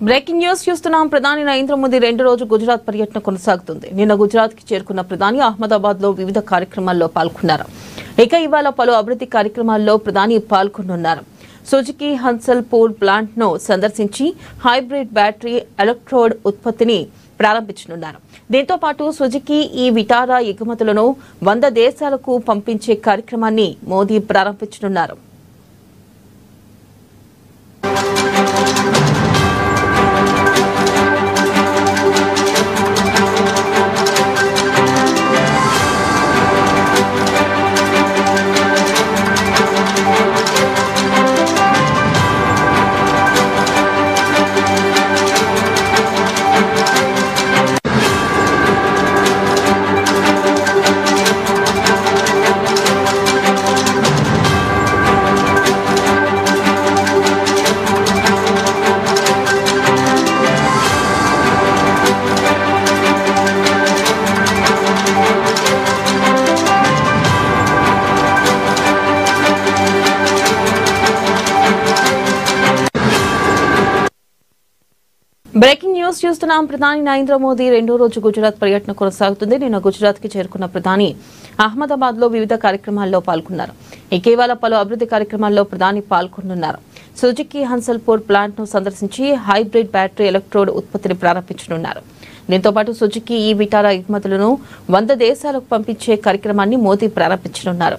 Breaking news చూస్తున్నాం. ప్రధాని నరేంద్ర మోదీ 2 రోజు గుజరాత్ పర్యటన కొనసాగుతుంది. నిన్న గుజరాత్ కి చేరుకున్న ప్రధాని అహ్మదాబాద్ లో వివిధ కార్యక్రమాల్లో పాల్గొన్నారు. ఇక ఇవాళ పలు అభివృద్ధి కార్యక్రమాల్లో ప్రధాని పాల్గొనున్నారు. సుజుకి హన్సల్పూర్ ప్లాంట్ ను సందర్శించి హైబ్రిడ్ బ్యాటరీ ఎలక్ట్రోడ్ ఉత్పత్తిని ప్రారంభించనున్నారు. దీంతో పాటు సుజుకి ఈ విటారా ఎగుమతులను 100 దేశాలకు పంపించే కార్యక్రమాన్ని మోదీ ప్రారంభించనున్నారు. బ్రేకింగ్ న్యూస్ చూస్తున్నాం. ప్రధాని నరేంద్ర మోదీ 2వ రోజు గుజరాత్ పర్యటన కొనసాగుతుంది. నిన్న గుజరాత్ కి చేరుకున్న ప్రధాని అహ్మదాబాద్ లో వివిధ కార్యక్రమాల్లో పాల్గొన్నారు. ఇటీవల పలు అభివృద్ధి కార్యక్రమాల్లో ప్రధాని పాల్గొనున్నారు. సుజుకి హన్సల్పూర్ ప్లాంట్ ను సందర్శించి హైబ్రిడ్ బ్యాటరీ ఎలక్ట్రోడ్ ఉత్పత్తిని ప్రారంభించనున్నారు. దీంతో పాటు సుజుకి ఈ విటారా ఎగుమతులను 100 దేశాలకు పంపించే కార్యక్రమాన్ని మోదీ ప్రారంభించనున్నారు.